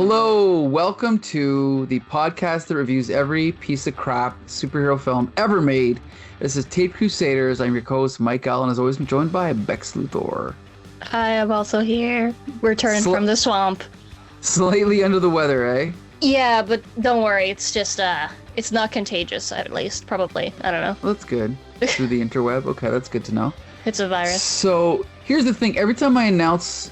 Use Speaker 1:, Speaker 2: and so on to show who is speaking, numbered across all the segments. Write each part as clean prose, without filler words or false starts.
Speaker 1: Hello, welcome to the podcast that reviews every piece of crap superhero film ever made. This is Taped Crusaders. I'm your co-host, Mike Allen, as always, I'm joined by Bex Luthor.
Speaker 2: Hi, I'm also here. Returning from the swamp.
Speaker 1: Slightly under the weather, eh?
Speaker 2: Yeah, but don't worry, it's just, it's not contagious, at least, probably. I don't know.
Speaker 1: Well, that's good. Through the interweb. Okay, that's good to know.
Speaker 2: It's a virus.
Speaker 1: So, here's the thing. Every time I announce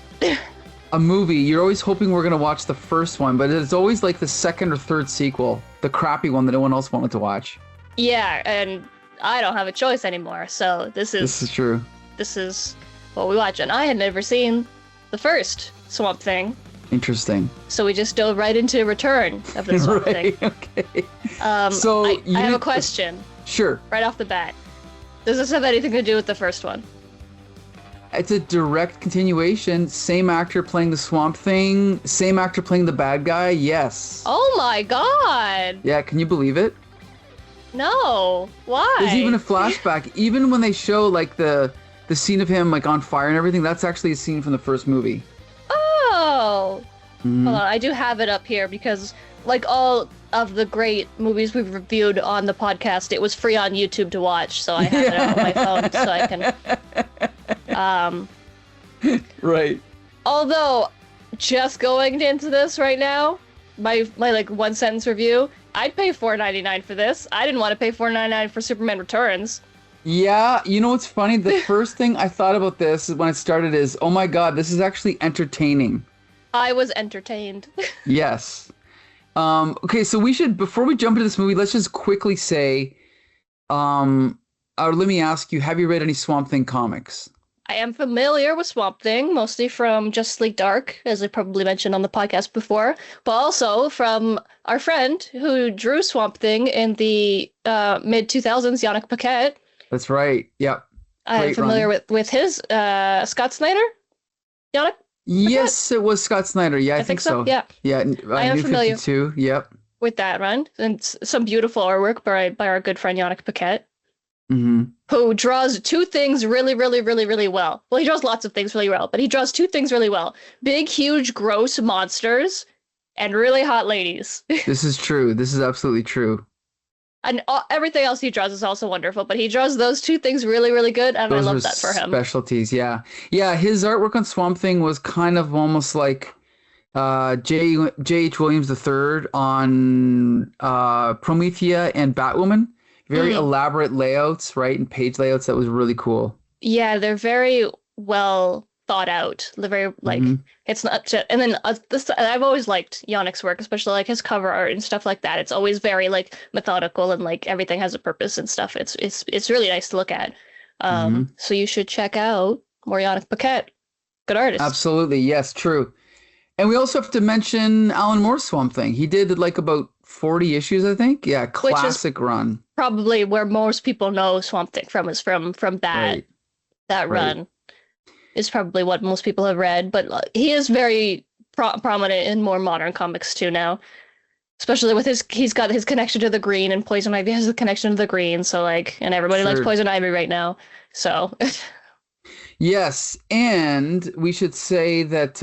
Speaker 1: a movie, you're always hoping we're going to watch the first one, but it's always like the second or third sequel, the crappy one that no one else wanted to watch.
Speaker 2: Yeah, and I don't have a choice anymore, so this is
Speaker 1: true.
Speaker 2: This is what we watch, and I had never seen the first Swamp Thing.
Speaker 1: Interesting.
Speaker 2: So we just dove right into Return of the Swamp Thing.
Speaker 1: Okay.
Speaker 2: So I have a question.
Speaker 1: Sure.
Speaker 2: Right off the bat. Does this have anything to do with the first one?
Speaker 1: It's a direct continuation. Same actor playing the Swamp Thing. Same actor playing the bad guy. Yes.
Speaker 2: Oh my god!
Speaker 1: Yeah, can you believe it?
Speaker 2: No. Why?
Speaker 1: There's even a flashback. Even when they show like the scene of him like on fire and everything, that's actually a scene from the first movie.
Speaker 2: Oh. Hold on, I do have it up here because like all of the great movies we've reviewed on the podcast, it was free on YouTube to watch, so I have it on my phone so I can
Speaker 1: Right.
Speaker 2: Although, just going into this right now, my like one sentence review, I'd pay $4.99 for this. I didn't want to pay $4.99 for Superman Returns.
Speaker 1: Yeah, you know what's funny? The first thing I thought about this when it started is, oh my god, this is actually entertaining.
Speaker 2: I was entertained.
Speaker 1: Yes. Okay, so we should, before we jump into this movie, let's just quickly say, or let me ask you, have you read any Swamp Thing comics?
Speaker 2: I am familiar with Swamp Thing, mostly from Justice League Dark, as I probably mentioned on the podcast before, but also from our friend who drew Swamp Thing in the mid-2000s, Yannick Paquette.
Speaker 1: That's right, yep.
Speaker 2: I'm familiar with his Scott Snyder? Yannick?
Speaker 1: Yes, it was Scott Snyder. Yeah, I think so.
Speaker 2: Yeah.
Speaker 1: Yeah,
Speaker 2: I am
Speaker 1: New
Speaker 2: familiar
Speaker 1: 52. Yep.
Speaker 2: with that run, and some beautiful artwork by our good friend Yannick Paquette,
Speaker 1: Mm-hmm.
Speaker 2: who draws two things really, really, really, really well. Well, he draws lots of things really well, but he draws two things really well: big, huge, gross monsters, and really hot ladies.
Speaker 1: This is true. This is absolutely true.
Speaker 2: And everything else he draws is also wonderful, but he draws those two things really, really good, and
Speaker 1: Those
Speaker 2: I
Speaker 1: are
Speaker 2: love that for him.
Speaker 1: Specialties, yeah. Yeah, his artwork on Swamp Thing was kind of almost like J.H. Williams III on Promethea and Batwoman. Very elaborate layouts, right? And page layouts. That was really cool.
Speaker 2: Yeah, they're very well thought out. They're very, like, it's not just, and then I've always liked Yannick's work, especially like his cover art and stuff like that. It's always very like methodical and like everything has a purpose and stuff. It's really nice to look at. So you should check out more Yannick Paquette. Good artist.
Speaker 1: Absolutely, yes, true. And we also have to mention Alan Moore's Swamp Thing. He did like about 40 issues, I think. Yeah, classic run.
Speaker 2: Probably where most people know Swamp Thing from is from that that run. Is probably what most people have read, but he is very prominent in more modern comics too now, especially with he's got his connection to the Green, and Poison Ivy has a connection to the Green, so like, and everybody likes Poison Ivy right now, so.
Speaker 1: Yes, and we should say that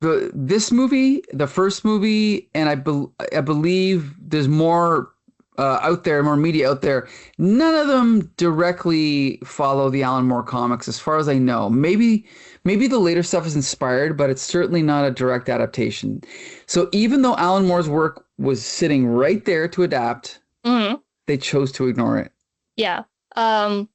Speaker 1: this movie, the first movie, and I believe there's more out there, more media out there. None of them directly follow the Alan Moore comics, as far as I know. Maybe the later stuff is inspired, but it's certainly not a direct adaptation. So even though Alan Moore's work was sitting right there to adapt, they chose to ignore it.
Speaker 2: Yeah. Some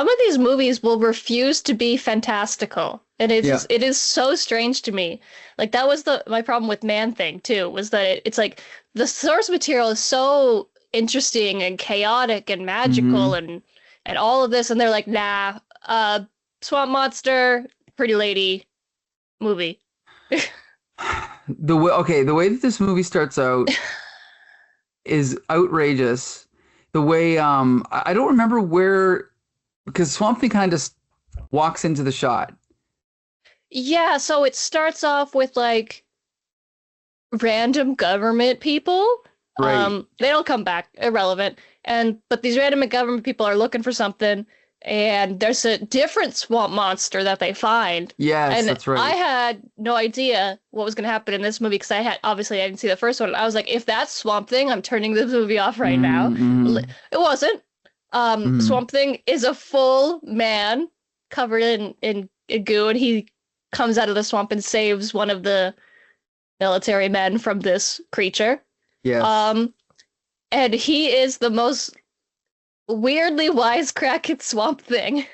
Speaker 2: of these movies will refuse to be fantastical. And it is so strange to me. Like, that was my problem with Man-Thing too, was that it's like the source material is so interesting and chaotic and magical and all of this, and they're like, nah, swamp monster, pretty lady movie.
Speaker 1: The way that this movie starts out is outrageous. The way I don't remember where, because Swamp Thing kind of just walks into the shot.
Speaker 2: Yeah, so it starts off with like random government people.
Speaker 1: Right.
Speaker 2: They don't come back, irrelevant. But these random government people are looking for something, and there's a different swamp monster that they find.
Speaker 1: Yes,
Speaker 2: And
Speaker 1: that's right.
Speaker 2: I had no idea what was going to happen in this movie because obviously I didn't see the first one. I was like, if that's Swamp Thing, I'm turning this movie off right now. It wasn't. Swamp Thing is a full man covered in goo, and he comes out of the swamp and saves one of the military men from this creature.
Speaker 1: Yes.
Speaker 2: And he is the most weirdly wisecracking Swamp Thing.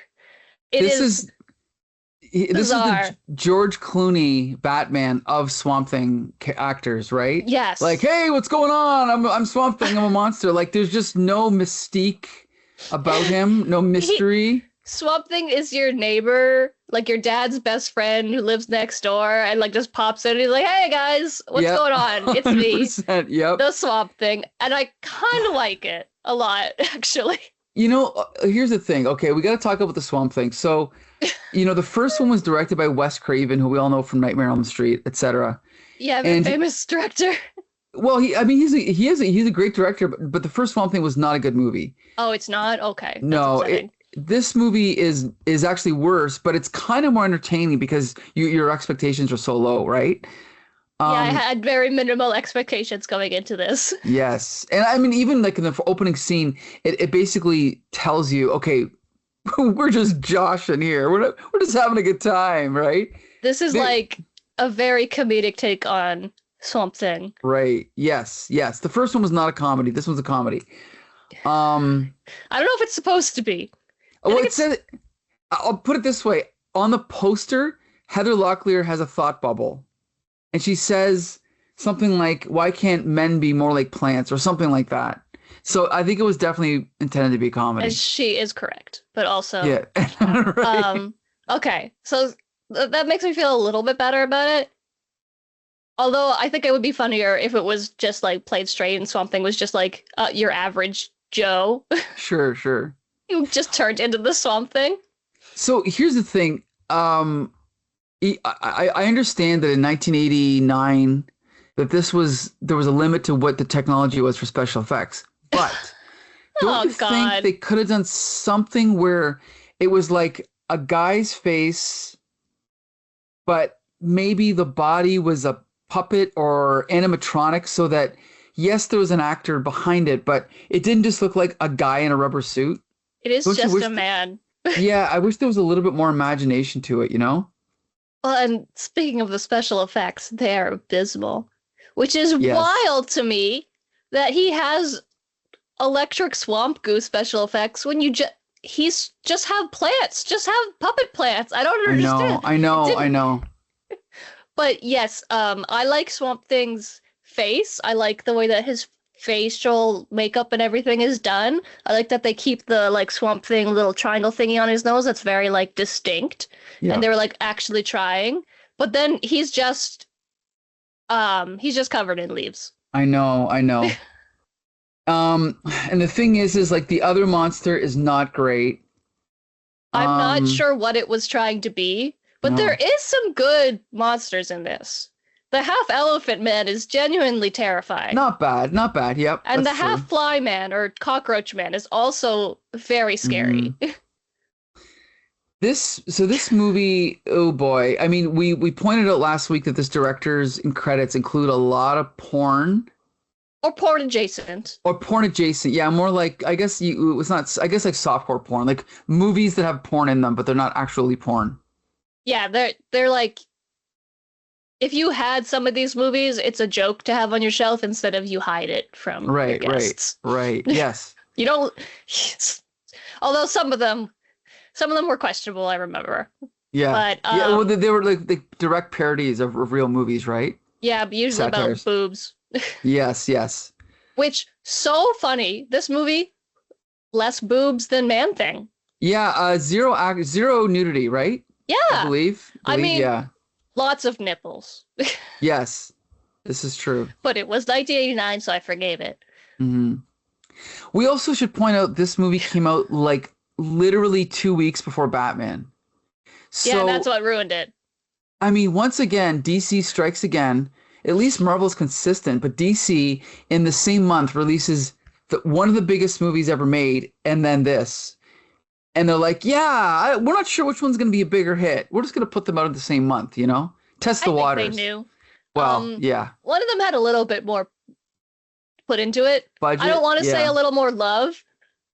Speaker 2: This is
Speaker 1: the George Clooney Batman of Swamp Thing actors, right?
Speaker 2: Yes.
Speaker 1: Like, hey, what's going on? I'm Swamp Thing. I'm a monster. Like, there's just no mystique about him, no mystery.
Speaker 2: Swamp Thing is your neighbor, like your dad's best friend who lives next door, and like just pops in and he's like, "Hey guys, what's going on? It's me,
Speaker 1: yep,
Speaker 2: the Swamp Thing," and I kind of like it a lot, actually.
Speaker 1: You know, here's the thing. Okay, we got to talk about the Swamp Thing. So, you know, the first one was directed by Wes Craven, who we all know from Nightmare on the Street, etc.
Speaker 2: Yeah, the famous director.
Speaker 1: Well, he's a great director, but the first Swamp Thing was not a good movie.
Speaker 2: Oh, it's not? Okay.
Speaker 1: No, this movie is actually worse, but it's kind of more entertaining because your expectations are so low, right?
Speaker 2: Yeah, I had very minimal expectations going into this.
Speaker 1: Yes. And I mean, even like in the opening scene, it basically tells you, okay, we're just joshing here. We're just having a good time, right?
Speaker 2: This is like a very comedic take on Swamp Thing.
Speaker 1: Right. Yes. Yes. The first one was not a comedy. This one's a comedy.
Speaker 2: I don't know if it's supposed to be.
Speaker 1: Well, it said, I'll put it this way. On the poster, Heather Locklear has a thought bubble. And she says something like, "Why can't men be more like plants?" or something like that. So I think it was definitely intended to be a comedy.
Speaker 2: And she is correct. But also...
Speaker 1: Yeah. Right.
Speaker 2: Okay. So that makes me feel a little bit better about it. Although I think it would be funnier if it was just like played straight and Swamp Thing was just like your average Joe.
Speaker 1: Sure.
Speaker 2: You just turned into the Swamp Thing.
Speaker 1: So here's the thing. I understand that in 1989 that there was a limit to what the technology was for special effects. But don't you think they could have done something where it was like a guy's face, but maybe the body was a puppet or animatronic, so that yes, there was an actor behind it, but it didn't just look like a guy in a rubber suit.
Speaker 2: It is just a man.
Speaker 1: Yeah, I wish there was a little bit more imagination to it, you know?
Speaker 2: Well, and speaking of the special effects, they're abysmal, which is wild to me that he has electric swamp goo special effects when he's just have plants, just have puppet plants. I don't understand.
Speaker 1: I know.
Speaker 2: But yes, I like Swamp Thing's face. I like the way that his facial makeup and everything is done. I like that they keep the like Swamp Thing little triangle thingy on his nose that's very like distinct. Yeah. And they were like actually trying. But then he's just covered in leaves. I know.
Speaker 1: And the thing is like the other monster is not great.
Speaker 2: I'm not sure what it was trying to be, but there is some good monsters in this. The half elephant man is genuinely terrifying.
Speaker 1: Not bad. Yep.
Speaker 2: And the half fly man or cockroach man is also very scary.
Speaker 1: Mm-hmm. This movie, oh boy. I mean, we pointed out last week that this director's credits include a lot of porn.
Speaker 2: Or porn adjacent.
Speaker 1: Yeah, more like like softcore porn, like movies that have porn in them, but they're not actually porn.
Speaker 2: Yeah, they're like, if you had some of these movies, it's a joke to have on your shelf instead of you hide it from your guests.
Speaker 1: Right. Yes.
Speaker 2: You don't. Although some of them were questionable. I remember.
Speaker 1: Yeah.
Speaker 2: But
Speaker 1: well, they were like the direct parodies of real movies, right?
Speaker 2: Yeah, but usually
Speaker 1: Satires.
Speaker 2: About boobs.
Speaker 1: Yes.
Speaker 2: Which so funny. This movie, less boobs than Man Thing.
Speaker 1: Yeah. Zero nudity, right?
Speaker 2: Yeah.
Speaker 1: I believe. Yeah.
Speaker 2: Lots of nipples.
Speaker 1: Yes, this is true.
Speaker 2: But it was 1989, so I forgave it.
Speaker 1: Mm-hmm. We also should point out this movie came out like literally 2 weeks before Batman. So,
Speaker 2: yeah, that's what ruined it.
Speaker 1: I mean, once again, DC strikes again. At least Marvel's consistent, but DC in the same month releases one of the biggest movies ever made, and then this. and they're like, yeah, we're not sure which one's going to be a bigger hit. We're just going to put them out in the same month, you know? Test the
Speaker 2: I think
Speaker 1: waters.
Speaker 2: they knew.
Speaker 1: Well, yeah.
Speaker 2: One of them had a little bit more put into it.
Speaker 1: Budget,
Speaker 2: I don't want to say
Speaker 1: yeah.
Speaker 2: a little more love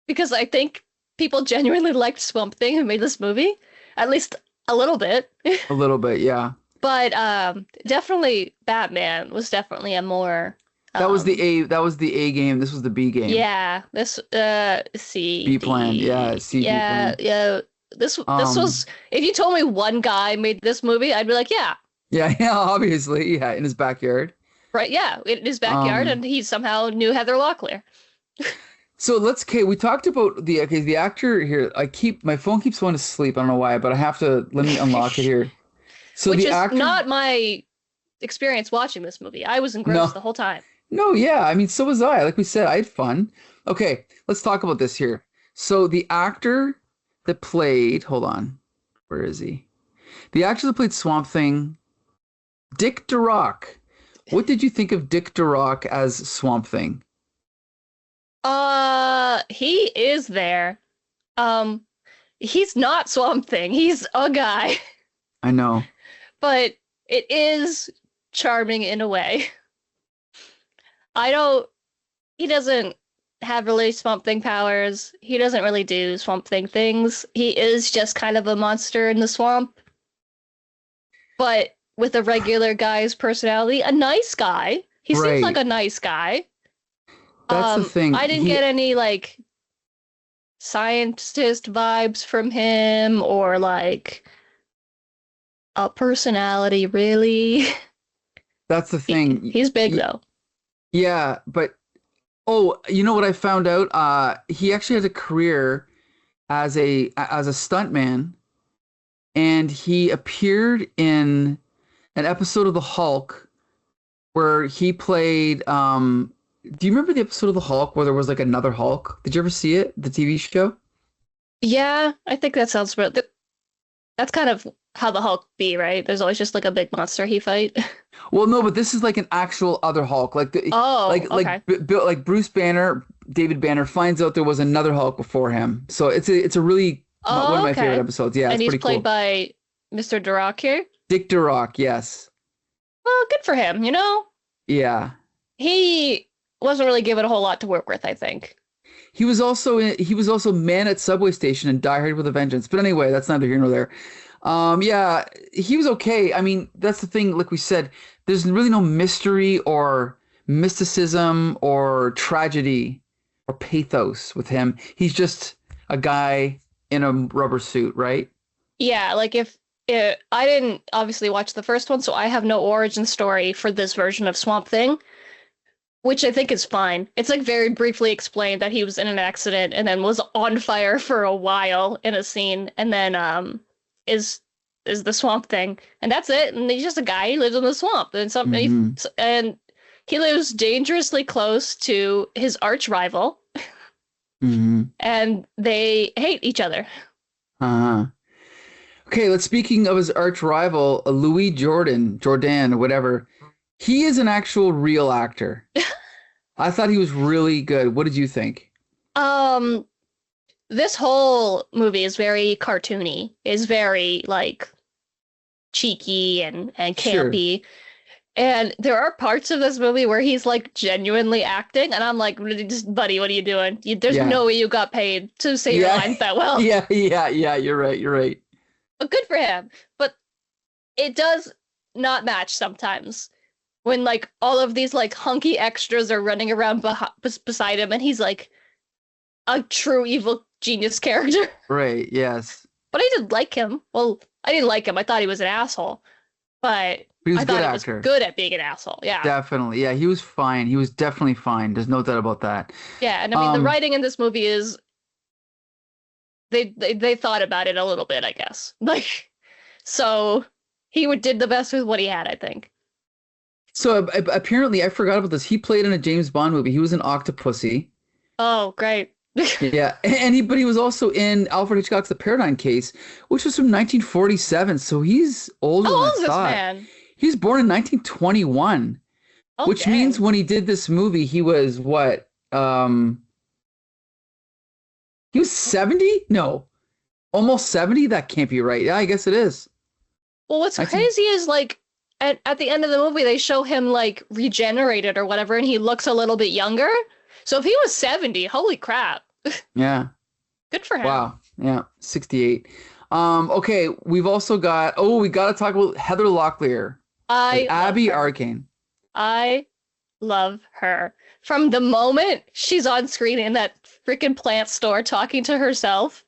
Speaker 2: because I think people genuinely liked Swamp Thing who made this movie, at least a little bit.
Speaker 1: A little bit, yeah.
Speaker 2: But definitely Batman was definitely a more
Speaker 1: That was the A game. This was the B game.
Speaker 2: yeah, this C
Speaker 1: B plan.
Speaker 2: D.
Speaker 1: Yeah, C B plan.
Speaker 2: Yeah. This was if you told me one guy made this movie, I'd be like, yeah.
Speaker 1: Yeah, obviously, yeah, in his backyard.
Speaker 2: Right, yeah, in his backyard, and he somehow knew Heather Locklear.
Speaker 1: So we talked about the actor here. My phone keeps going to sleep. I don't know why, but let me unlock it here. So
Speaker 2: Which
Speaker 1: the
Speaker 2: is
Speaker 1: actor,
Speaker 2: not my experience watching this movie. I was engrossed the whole time.
Speaker 1: No, yeah, I mean, so was I. Like we said, I had fun. Okay, let's talk about this here. So the actor that played, hold on, where is he? The actor that played Swamp Thing, Dick Durock. What did you think of Dick Durock as Swamp Thing?
Speaker 2: He is there. He's not Swamp Thing. He's a guy.
Speaker 1: I know.
Speaker 2: But it is charming in a way. He doesn't have really Swamp Thing powers. He doesn't really do Swamp Thing things. He is just kind of a monster in the swamp. But with a regular guy's personality, a nice guy. He seems like a nice guy.
Speaker 1: That's the thing.
Speaker 2: I didn't get any like scientist vibes from him or like a personality, really.
Speaker 1: That's the thing.
Speaker 2: He's big though.
Speaker 1: Yeah, but you know what I found out? He actually had a career as a stuntman, and he appeared in an episode of The Hulk where he played. Do you remember the episode of The Hulk where there was like another Hulk? Did you ever see it? The TV show?
Speaker 2: Yeah, I think that sounds about. That's kind of how the Hulk be, right? There's always just like a big monster he fight.
Speaker 1: Well, no, but this is like an actual other Hulk. Like okay. Like Bruce Banner, David Banner finds out there was another Hulk before him. So it's a really one of my favorite episodes. Yeah,
Speaker 2: and
Speaker 1: it's
Speaker 2: he's
Speaker 1: pretty
Speaker 2: played by Mr. Durock here.
Speaker 1: Dick Durock, yes.
Speaker 2: Well, good for him. You know.
Speaker 1: Yeah.
Speaker 2: He wasn't really given a whole lot to work with, I think.
Speaker 1: He was also Man at Subway Station and Die Hard with a Vengeance. But anyway, that's neither here nor there. Yeah, he was okay. I mean, that's the thing. Like we said, there's really no mystery or mysticism or tragedy or pathos with him. He's just a guy in a rubber suit, right?
Speaker 2: Yeah, like I didn't obviously watch the first one, so I have no origin story for this version of Swamp Thing, which I think is fine. It's like very briefly explained that he was in an accident and then was on fire for a while in a scene, and then is the Swamp Thing, and that's it. And he's just a guy who lives in the swamp, and and he lives dangerously close to his arch rival, and they hate each other.
Speaker 1: Okay, speaking of his arch rival, Louis Jordan, whatever. He is an actual real actor. I thought he was really good. What did you think?
Speaker 2: This whole movie is very cartoony, is very like cheeky and campy. Sure. And there are parts of this movie where he's like genuinely acting, and I'm like, buddy, what are you doing? There's no way you got paid to say your lines that well.
Speaker 1: Yeah, you're right.
Speaker 2: But good for him. But it does not match sometimes. When like all of these like hunky extras are running around beside him, and he's like a true evil genius character.
Speaker 1: Right, yes.
Speaker 2: But I did like him. Well, I didn't like him. I thought he was an asshole. But I thought he was good at being an asshole. Yeah. Definitely.
Speaker 1: Yeah, he was fine. He was definitely fine. There's no doubt about that.
Speaker 2: Yeah, and I mean the writing in this movie is they thought about it a little bit, I guess. Like, so he did the best with what he had, I think.
Speaker 1: So apparently, I forgot about this. He played in a James Bond movie. He was in Octopussy.
Speaker 2: Oh, great.
Speaker 1: Yeah, but he was also in Alfred Hitchcock's The Paradigm Case, which was from 1947. So he's older than I thought. How old is this man? He was born in 1921, which means when he did this movie, he was what? He was 70? No, Almost 70? That can't be right. Yeah, I guess it is.
Speaker 2: Well, what's
Speaker 1: 19...
Speaker 2: crazy is like at the end of the movie, they show him like regenerated or whatever, and he looks a little bit younger. So if he was 70, holy crap.
Speaker 1: Yeah.
Speaker 2: Good for him.
Speaker 1: Wow. Yeah. 68. Okay. We've also got, we got to talk about Heather Locklear. Abby Arcane.
Speaker 2: I love her. From the moment she's on screen in that freaking plant store talking to herself,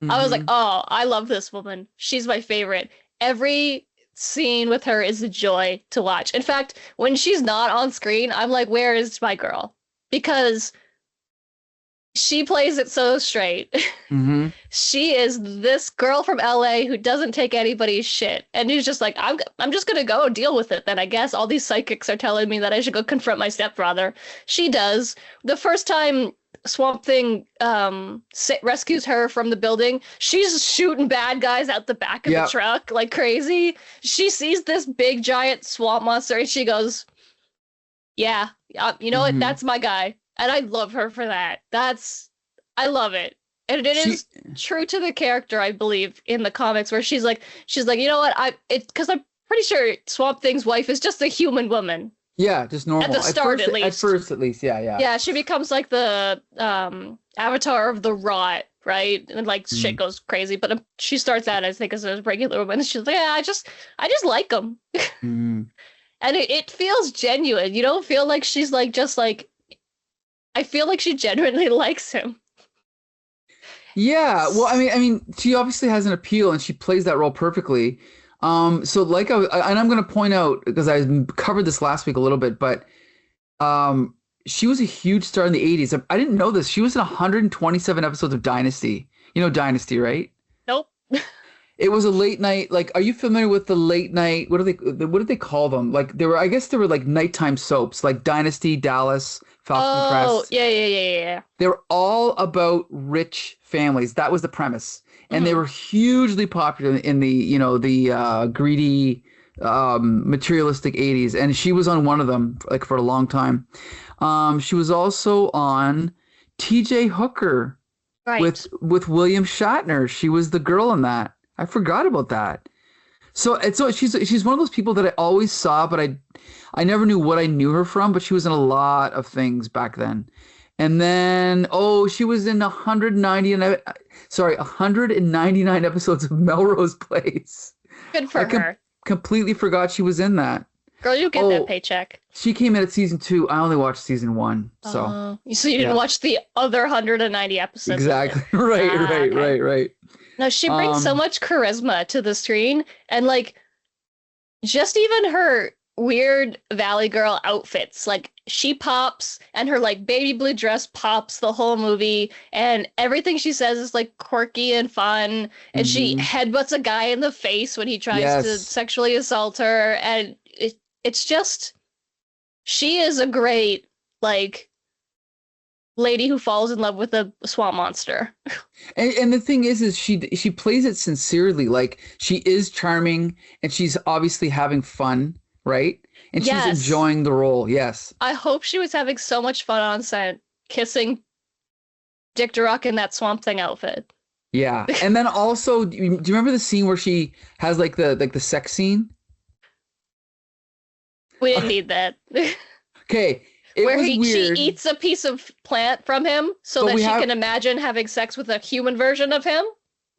Speaker 2: I was like, oh, I love this woman. She's my favorite. Every scene with her is a joy to watch. In fact, when she's not on screen, I'm like, where is my girl? Because she plays it so straight. She is this girl from LA who doesn't take anybody's shit. And he's just like, I'm just going to go deal with it then, I guess. All these psychics are telling me that I should go confront my stepbrother. She does. The first time Swamp Thing rescues her from the building, she's shooting bad guys out the back of the truck like crazy. She sees this big giant swamp monster and she goes, yeah, you know what? That's my guy. And I love her for that. I love it. And it is true to the character, I believe, in the comics, where she's like, you know what? Because I'm pretty sure Swamp Thing's wife is just a human woman.
Speaker 1: Yeah, just normal.
Speaker 2: At the start, at least.
Speaker 1: At first, at least, yeah.
Speaker 2: Yeah, she becomes like the avatar of the rot, right? And like shit goes crazy. But she starts out, I think, as a regular woman. And she's like, yeah, I just like him. And it feels genuine. You don't feel like she's like just like. I feel like she genuinely likes him.
Speaker 1: Yeah, well, I mean, she obviously has an appeal, and she plays that role perfectly. So like, and I'm going to point out, because I covered this last week a little bit, but she was a huge star in the 80s. I didn't know this. She was in 127 episodes of Dynasty. You know Dynasty, right?
Speaker 2: Nope.
Speaker 1: It was a late night. Like, are you familiar with the late night? What did they call them? Like, I guess there were like nighttime soaps, like Dynasty, Dallas, Falcon Crest.
Speaker 2: Oh, yeah.
Speaker 1: They were all about rich families. That was the premise. And they were hugely popular in the greedy, materialistic 80s. And she was on one of them like for a long time. She was also on TJ Hooker, right, with William Shatner. She was the girl in that. I forgot about that. So she's one of those people that I always saw, but I never knew what I knew her from. But she was in a lot of things back then. And then, she was in 199 episodes of Melrose Place.
Speaker 2: Good for her.
Speaker 1: Completely forgot she was in that.
Speaker 2: Girl, you get that paycheck.
Speaker 1: She came in at season 2. I only watched season 1. So
Speaker 2: you didn't watch the other 190 episodes.
Speaker 1: Exactly. Right.
Speaker 2: No, she brings so much charisma to the screen. And like, just even her weird Valley Girl outfits, like she pops, and her like baby blue dress pops the whole movie, and everything she says is like quirky and fun, and she headbutts a guy in the face when he tries to sexually assault her, and it's just, she is a great like lady who falls in love with a swamp monster.
Speaker 1: And the thing is she plays it sincerely. Like, she is charming, and she's obviously having fun, right? And she's enjoying the role. Yes. I
Speaker 2: hope she was having so much fun on set, kissing Dick Durock in that Swamp Thing outfit.
Speaker 1: Yeah. And then also, do you remember the scene where she has like the sex scene?
Speaker 2: We didn't need that.
Speaker 1: Okay.
Speaker 2: She eats a piece of plant from him so that she can imagine having sex with a human version of him.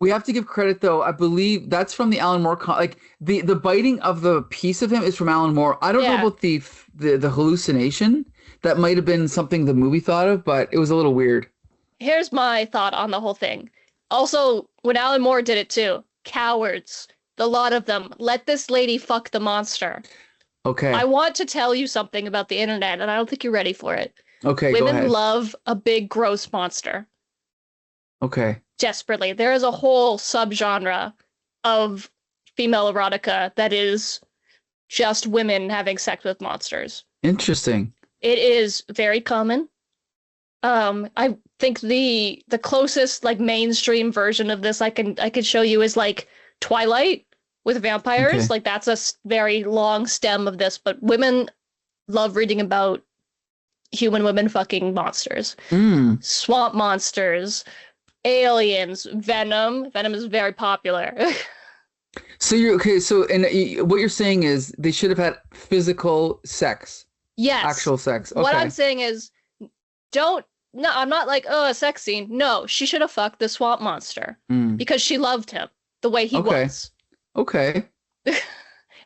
Speaker 1: We have to give credit, though. I believe that's from the Alan Moore. Like the biting of the piece of him is from Alan Moore. I don't know about the hallucination. That might have been something the movie thought of, but it was a little weird.
Speaker 2: Here's my thought on the whole thing. Also, when Alan Moore did it too, cowards, the lot of them, let this lady fuck the monster.
Speaker 1: Okay.
Speaker 2: I want to tell you something about the internet, and I don't think you're ready for it.
Speaker 1: Okay, go ahead.
Speaker 2: Women love a big, gross monster.
Speaker 1: Okay.
Speaker 2: Desperately. There is a whole subgenre of female erotica that is just women having sex with monsters.
Speaker 1: Interesting.
Speaker 2: It is very common. I think the closest like mainstream version of this I can show you is like Twilight with vampires. Okay. Like that's a very long stem of this, but women love reading about human women fucking monsters. Swamp monsters, aliens, Venom. Venom is very popular.
Speaker 1: So you're okay. So, what you're saying is they should have had physical sex,
Speaker 2: Yes.
Speaker 1: actual sex. Okay.
Speaker 2: What I'm saying is, no, I'm not like, oh, a sex scene. No, she should have fucked the swamp monster because she loved him the way he was.
Speaker 1: Okay.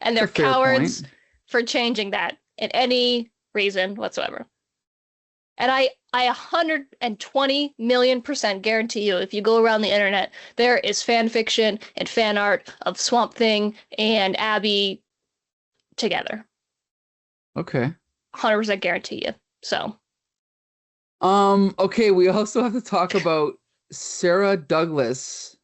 Speaker 2: And they're cowards for changing that in any reason whatsoever. And I 120 million% guarantee you, if you go around the internet, there is fan fiction and fan art of Swamp Thing and Abby together.
Speaker 1: Okay.
Speaker 2: 100% guarantee you. So.
Speaker 1: Okay, we also have to talk about Sarah Douglas,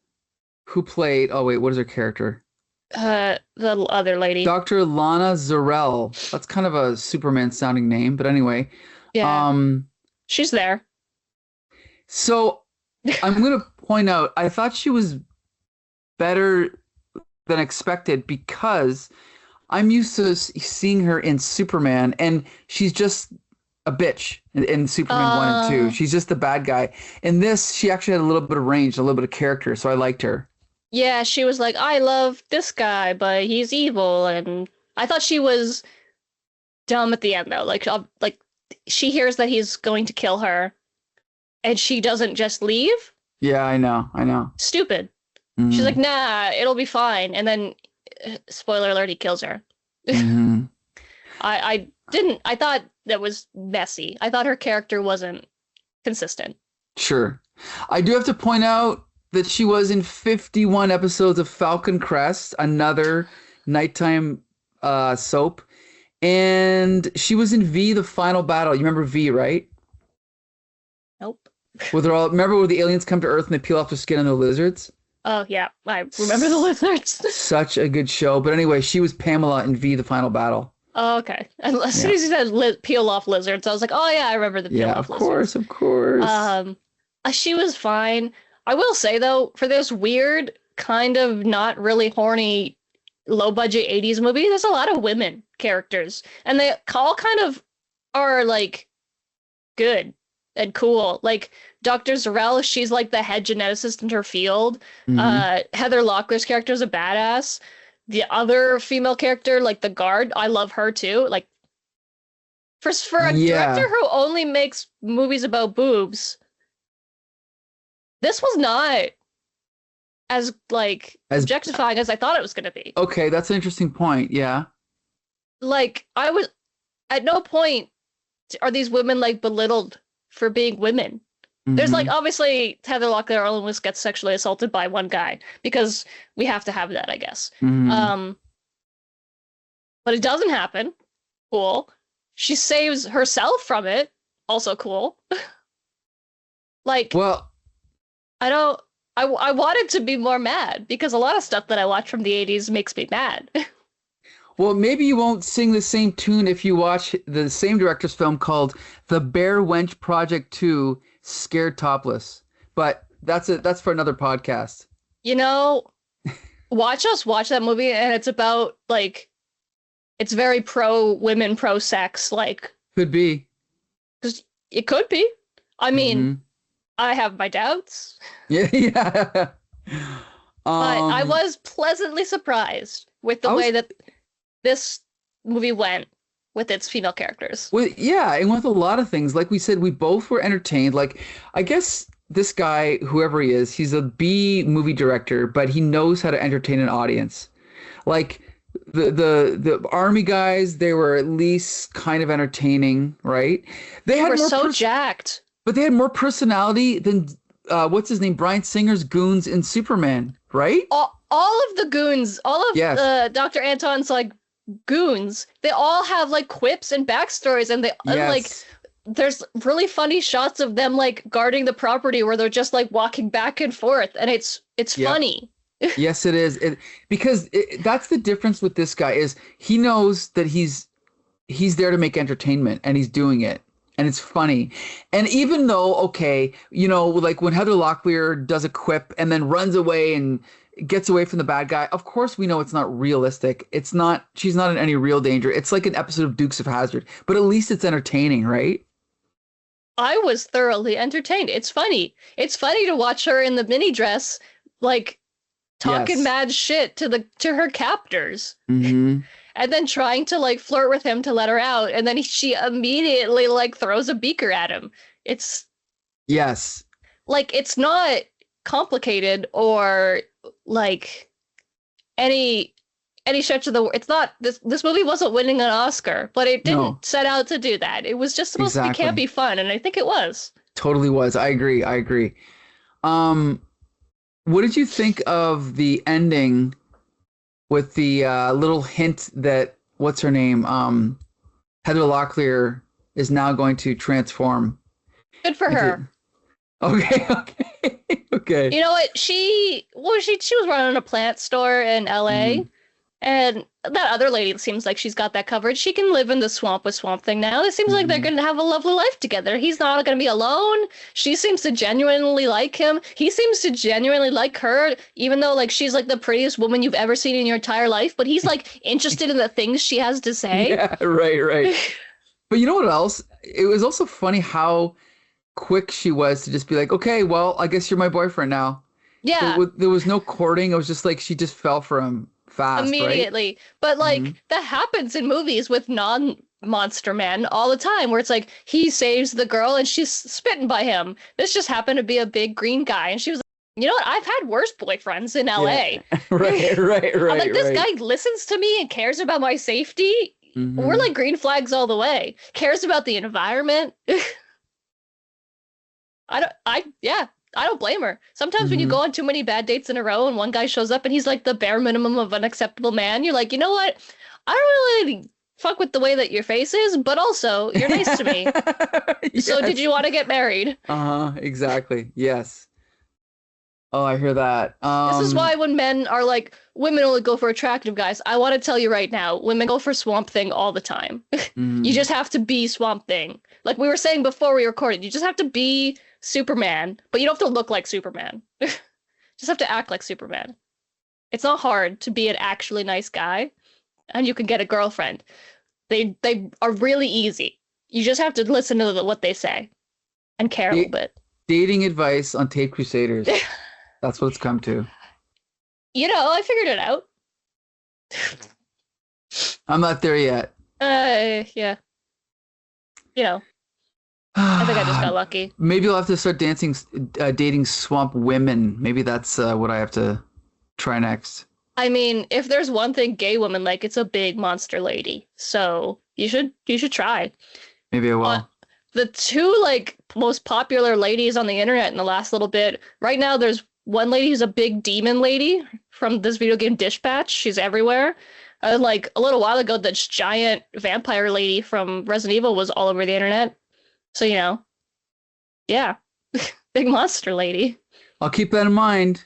Speaker 1: who played, oh wait, what is her character?
Speaker 2: The other lady.
Speaker 1: Dr. Lana Zarell. That's kind of a Superman sounding name, but anyway.
Speaker 2: Yeah. She's there.
Speaker 1: So I'm going to point out, I thought she was better than expected because I'm used to seeing her in Superman, and she's just a bitch in Superman 1 and 2. She's just the bad guy. In this, she actually had a little bit of range, a little bit of character, so I liked her.
Speaker 2: Yeah, she was like, I love this guy, but he's evil, and I thought she was dumb at the end, though. Like she hears that he's going to kill her, and she doesn't just leave.
Speaker 1: Yeah, I know.
Speaker 2: Stupid. Mm-hmm. She's like, nah, it'll be fine. And then, spoiler alert, he kills her. Mm-hmm. I thought that was messy. I thought her character wasn't consistent.
Speaker 1: Sure. I do have to point out that she was in 51 episodes of Falcon Crest, another nighttime soap. And she was in V, The Final Battle. You remember V, right?
Speaker 2: Nope.
Speaker 1: Remember where the aliens come to Earth and they peel off their skin and they're lizards?
Speaker 2: Oh, yeah. I remember the lizards.
Speaker 1: Such a good show. But anyway, she was Pamela in V, The Final Battle.
Speaker 2: Oh, okay. And as soon as you said peel off lizards, I was like, oh, yeah, I remember the peel off lizards.
Speaker 1: Of course.
Speaker 2: She was fine. I will say, though, for this weird, kind of not really horny, low-budget 80s movie, there's a lot of women characters. And they all kind of are, like, good and cool. Like, Dr. Zarell, she's, like, the head geneticist in her field. Mm-hmm. Heather Locklear's character is a badass. The other female character, like the guard, I love her, too. Like, for a director who only makes movies about boobs, this was not as objectifying as I thought it was going to be.
Speaker 1: Okay, that's an interesting point. Yeah.
Speaker 2: Like, I was at no point are these women like belittled for being women. Mm-hmm. There's like obviously Heather Locklear almost gets sexually assaulted by one guy because we have to have that, I guess. Mm-hmm. But it doesn't happen. Cool. She saves herself from it. Also cool. Like, well, I wanted to be more mad because a lot of stuff that I watch from the 80s makes me mad.
Speaker 1: Well, maybe you won't sing the same tune if you watch the same director's film called The Bear Wench Project 2, Scared Topless. But that's for another podcast.
Speaker 2: You know, watch that movie, and it's about, like, it's very pro-women, pro-sex, like.
Speaker 1: Could be.
Speaker 2: Because it could be. I mean, I have my doubts.
Speaker 1: Yeah.
Speaker 2: But I was pleasantly surprised with the way that this movie went with its female characters.
Speaker 1: Well, yeah, and with a lot of things. Like we said, we both were entertained. Like, I guess this guy, whoever he is, he's a B movie director, but he knows how to entertain an audience. Like, the army guys, they were at least kind of entertaining, right?
Speaker 2: They were so jacked.
Speaker 1: But they had more personality than, what's his name, Bryan Singer's goons in Superman, right?
Speaker 2: All of the goons, all of Dr. Anton's, like, goons, they all have, like, quips and backstories, and like, there's really funny shots of them, like, guarding the property where they're just, like, walking back and forth, and it's funny.
Speaker 1: Yes, it is. Because that's the difference with this guy is he knows that he's there to make entertainment, and he's doing it. And it's funny. And even though, okay, you know, like when Heather Locklear does a quip and then runs away and gets away from the bad guy, of course we know it's not realistic. She's not in any real danger. It's like an episode of Dukes of Hazzard, but at least it's entertaining, right?
Speaker 2: I was thoroughly entertained. It's funny. It's funny to watch her in the mini dress, like talking
Speaker 1: Yes.
Speaker 2: mad shit to her captors,
Speaker 1: Mm-hmm.
Speaker 2: and then trying to like flirt with him to let her out, and then she immediately like throws a beaker at him. It's
Speaker 1: Yes.
Speaker 2: like it's not complicated or like any stretch of the it's not this movie wasn't winning an Oscar, but it
Speaker 1: No.
Speaker 2: didn't set out to do that. It was just supposed to be
Speaker 1: Exactly.
Speaker 2: campy fun, and I think it was.
Speaker 1: Totally was. I agree. I agree. Um, what did you think of the ending with the little hint that what's her name? Heather Locklear is now going to transform
Speaker 2: Good for
Speaker 1: into.
Speaker 2: her.
Speaker 1: Okay, okay, okay.
Speaker 2: You know what? She was running a plant store in LA,
Speaker 1: Mhm.
Speaker 2: and that other lady seems like she's got that covered. She can live in the swamp with Swamp Thing now. It seems like they're
Speaker 1: Mhm.
Speaker 2: going to have a lovely life together. He's not going to be alone. She seems to genuinely like him. He seems to genuinely like her, even though like she's like the prettiest woman you've ever seen in your entire life, but he's like interested in the things she has to say.
Speaker 1: Yeah, right, right. But you know what else? It was also funny how quick she was to just be like, okay, well, I guess you're my boyfriend now.
Speaker 2: Yeah,
Speaker 1: There was no courting. It was just like she just fell for him fast, right?
Speaker 2: immediately. But
Speaker 1: Hmm.
Speaker 2: like that happens in movies with non-monster men all the time, where it's like he saves the girl and she's smitten by him. This just happened to be a big green guy, and she was like, you know what? I've had worse boyfriends in LA.
Speaker 1: Yeah. Right, right,
Speaker 2: I'm
Speaker 1: right,
Speaker 2: like, this
Speaker 1: right.
Speaker 2: guy listens to me and cares about my safety. We're
Speaker 1: Hmm.
Speaker 2: like green flags all the way. Cares about the environment. Yeah, I don't blame her. Sometimes when you
Speaker 1: Hmm.
Speaker 2: go on too many bad dates in a row and one guy shows up and he's like the bare minimum of an acceptable man, you're like, you know what? I don't really fuck with the way that your face is, but also you're nice to me. So did
Speaker 1: Yes.
Speaker 2: you want to get married?
Speaker 1: Uh-huh, exactly. Yes. Oh, I hear that.
Speaker 2: This is why when men are like, women only go for attractive guys, I want to tell you right now, women go for Swamp Thing all the time. You
Speaker 1: mhm.
Speaker 2: just have to be Swamp Thing. Like we were saying before we recorded, you just have to be Superman, but you don't have to look like Superman. Just have to act like Superman. It's not hard to be an actually nice guy, and you can get a girlfriend. They are really easy. You just have to listen to what they say and care a little
Speaker 1: Da-
Speaker 2: bit.
Speaker 1: Dating advice on Tape Crusaders. That's what it's come to.
Speaker 2: You know, I figured it out.
Speaker 1: I'm not there yet.
Speaker 2: Yeah. You know, I think I just got lucky.
Speaker 1: Maybe I'll have to start dating swamp women. Maybe that's what I have to try next.
Speaker 2: I mean, if there's one thing gay women like, it's a big monster lady. So you should try.
Speaker 1: Maybe I will.
Speaker 2: The two like most popular ladies on the internet in the last little bit. Right now, there's one lady who's a big demon lady from this video game Dispatch. She's everywhere. Like a little while ago, this giant vampire lady from Resident Evil was all over the internet. So you know, yeah, big monster lady.
Speaker 1: I'll keep that in mind.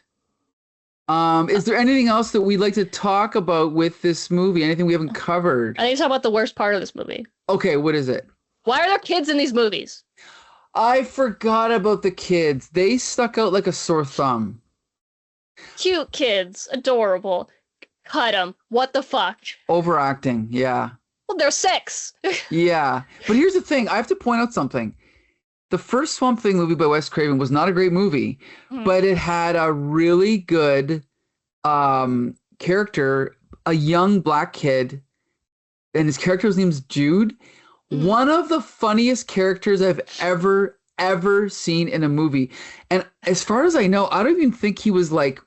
Speaker 1: Is there anything else that we'd like to talk about with this movie? Anything we haven't covered?
Speaker 2: I need to talk about the worst part of this movie.
Speaker 1: Okay, what is it?
Speaker 2: Why are there kids in these movies?
Speaker 1: I forgot about the kids. They stuck out like a sore thumb.
Speaker 2: Cute kids, adorable. Cut them. What the fuck?
Speaker 1: Overacting, yeah.
Speaker 2: Well, they're 6.
Speaker 1: Yeah. But here's the thing, I have to point out something. The first Swamp Thing movie by Wes Craven was not a great movie, but it had a really good character, a young black kid, and his character's name's Jude. One of the funniest characters I've ever seen in a movie. And as far as I know, I don't even think he was like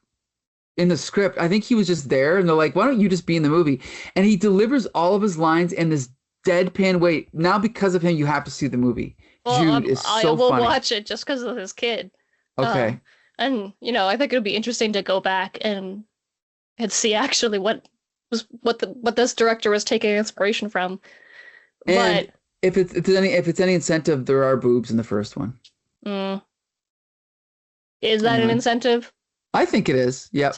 Speaker 1: in the script. I think he was just there, and they're like, why don't you just be in the movie? And he delivers all of his lines in this deadpan way. Now, because of him, you have to see the movie.
Speaker 2: Well,
Speaker 1: Jude is
Speaker 2: I
Speaker 1: so
Speaker 2: will
Speaker 1: funny.
Speaker 2: watch it just because of his kid.
Speaker 1: Okay.
Speaker 2: And you know, I think it would be interesting to go back and see actually what this director was taking inspiration from.
Speaker 1: And
Speaker 2: But
Speaker 1: if it's any incentive, there are boobs in the first one.
Speaker 2: Is that an incentive?
Speaker 1: I think it is. Yeah.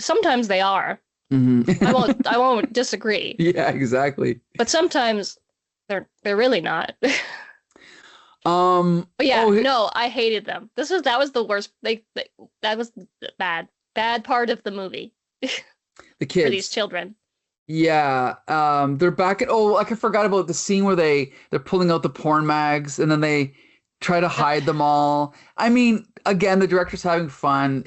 Speaker 2: Sometimes they are.
Speaker 1: Mm-hmm.
Speaker 2: I won't disagree.
Speaker 1: Yeah, exactly.
Speaker 2: But sometimes they're really not.
Speaker 1: But
Speaker 2: yeah, no, I hated them. That was the worst. That was the bad part of the movie.
Speaker 1: The kids.
Speaker 2: For these children.
Speaker 1: Yeah, they're back at. Oh, like I forgot about the scene where they're pulling out the porn mags, and then they try to hide them all. I mean, again, the director's having fun.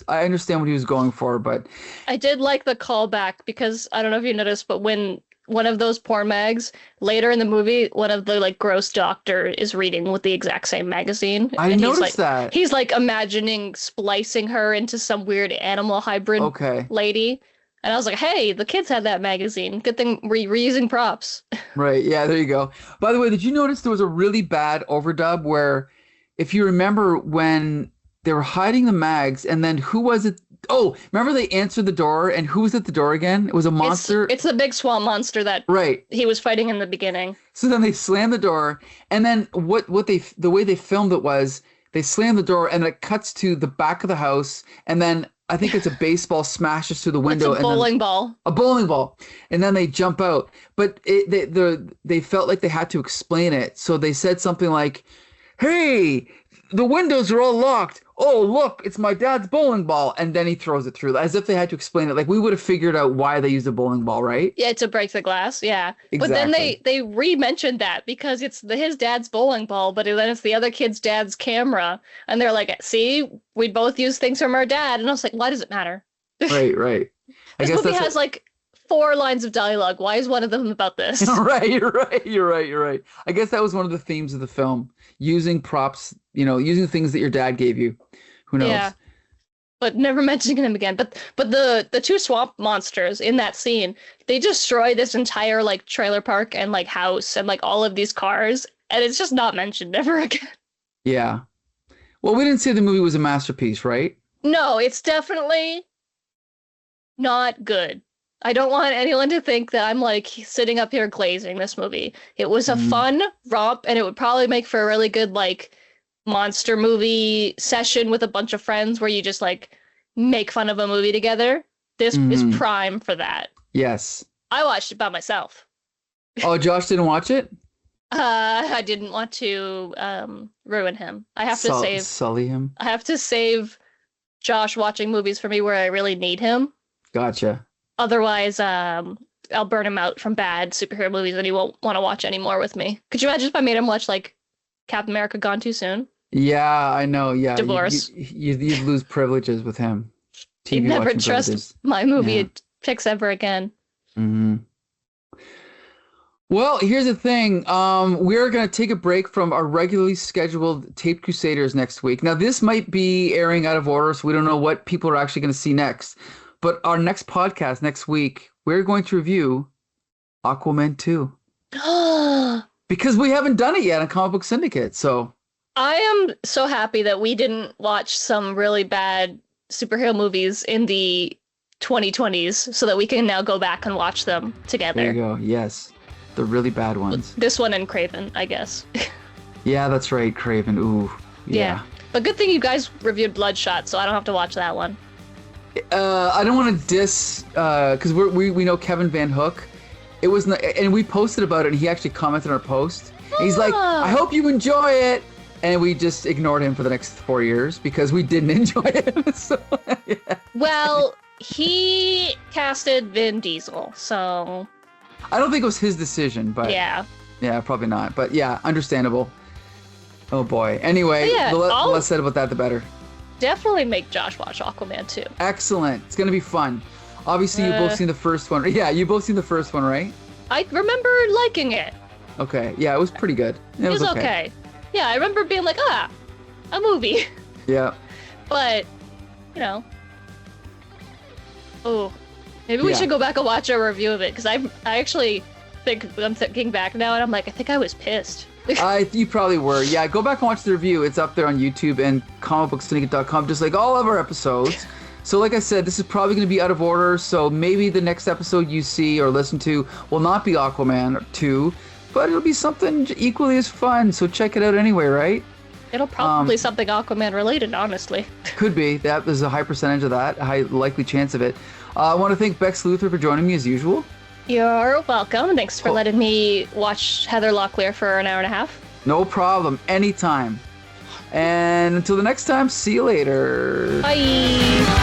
Speaker 1: I understand what he was going for, but
Speaker 2: I did like the callback because I don't know if you noticed, but when one of those porn mags later in the movie, one of the like gross doctor is reading with the exact same magazine.
Speaker 1: I noticed that.
Speaker 2: He's like imagining splicing her into some weird animal hybrid lady. And I was like, hey, the kids had that magazine. Good thing we're reusing props.
Speaker 1: Right. Yeah, there you go. By the way, did you notice there was a really bad overdub where, if you remember, when they were hiding the mags and then who was it? Oh, remember they answered the door and who was at the door again? It was a monster.
Speaker 2: It's the big swamp monster that he was fighting in the beginning.
Speaker 1: So then they slammed the door, and then the way they filmed it was they slammed the door and it cuts to the back of the house, and then I think it's a baseball smashes through the window.
Speaker 2: It's a bowling ball.
Speaker 1: A bowling ball. And then they jump out. But they felt like they had to explain it. So they said something like, hey, the windows are all locked. Oh, look, it's my dad's bowling ball. And then he throws it through, as if they had to explain it. Like, we would have figured out why they used a bowling ball, right?
Speaker 2: Yeah, to break the glass. Yeah.
Speaker 1: Exactly.
Speaker 2: But then they re-mentioned that because it's his dad's bowling ball, but then it's the other kid's dad's camera. And they're like, see, we both use things from our dad. And I was like, why does it matter?
Speaker 1: Right.
Speaker 2: This movie has like 4 lines of dialogue. Why is one of them about this?
Speaker 1: Right. You're right. I guess that was one of the themes of the film. Using props, using things that your dad gave you. Who knows? Yeah.
Speaker 2: But never mentioning them again. But the 2 swamp monsters in that scene, they destroy this entire like trailer park and like house and like all of these cars, and it's just not mentioned ever again.
Speaker 1: Yeah. Well, we didn't say the movie was a masterpiece, right?
Speaker 2: No, it's definitely not good. I don't want anyone to think that I'm like sitting up here glazing this movie. It was a fun romp, and it would probably make for a really good like monster movie session with a bunch of friends where you just like make fun of a movie together. This is prime for that.
Speaker 1: Yes.
Speaker 2: I watched it by myself.
Speaker 1: Oh, Josh didn't watch it?
Speaker 2: I didn't want to ruin him. I have to
Speaker 1: sully him.
Speaker 2: I have to save Josh watching movies for me where I really need him.
Speaker 1: Gotcha.
Speaker 2: Otherwise, I'll burn him out from bad superhero movies and he won't want to watch anymore with me. Could you imagine if I made him watch like Captain America Gone Too Soon?
Speaker 1: Yeah, I know. Yeah.
Speaker 2: Divorce.
Speaker 1: You'd lose privileges with him.
Speaker 2: You'd never trust my movie picks ever again.
Speaker 1: Mm-hmm. Well, here's the thing. We're going to take a break from our regularly scheduled Taped Crusaders next week. Now, this might be airing out of order, so we don't know what people are actually going to see next. But our next podcast next week, we're going to review Aquaman 2. Because we haven't done it yet on Comic Book Syndicate, so...
Speaker 2: I am so happy that we didn't watch some really bad superhero movies in the 2020s so that we can now go back and watch them together.
Speaker 1: There you go, yes. The really bad ones.
Speaker 2: This one and Craven, I guess.
Speaker 1: Yeah, that's right, Craven. Ooh, yeah.
Speaker 2: But good thing you guys reviewed Bloodshot, so I don't have to watch that one.
Speaker 1: I don't want to diss, because we know Kevin Van Hook. It was not, and we posted about it, and he actually commented on our post. He's like, I hope you enjoy it. And we just ignored him for the next 4 years because we didn't enjoy it. So, yeah.
Speaker 2: Well, he casted Vin Diesel, so...
Speaker 1: I don't think it was his decision, but...
Speaker 2: Yeah,
Speaker 1: probably not. But yeah, understandable. Oh boy. Anyway, the less said about that, the better.
Speaker 2: Definitely make Josh watch Aquaman 2.
Speaker 1: Excellent. It's going to be fun. Obviously, you've both seen the first one. Yeah, you both seen the first one, right?
Speaker 2: I remember liking it.
Speaker 1: Okay. Yeah, it was pretty good.
Speaker 2: It was okay. Yeah, I remember being like, a movie.
Speaker 1: Yeah.
Speaker 2: But, maybe we should go back and watch a review of it, because I actually think, I'm thinking back now, and I'm like, I think I was pissed.
Speaker 1: You probably were. Yeah, go back and watch the review. It's up there on YouTube and comicbooksyndicate.com, just like all of our episodes. So like I said, this is probably going to be out of order, so maybe the next episode you see or listen to will not be Aquaman 2, but it'll be something equally as fun, so check it out anyway, right?
Speaker 2: It'll probably something Aquaman related, honestly.
Speaker 1: Could be. There's a high percentage of that, a high likely chance of it. I want to thank Bex Luther for joining me as usual.
Speaker 2: You're welcome. Thanks for letting me watch Heather Locklear for an hour and a half.
Speaker 1: No problem. Anytime. And until the next time, see you later.
Speaker 2: Bye.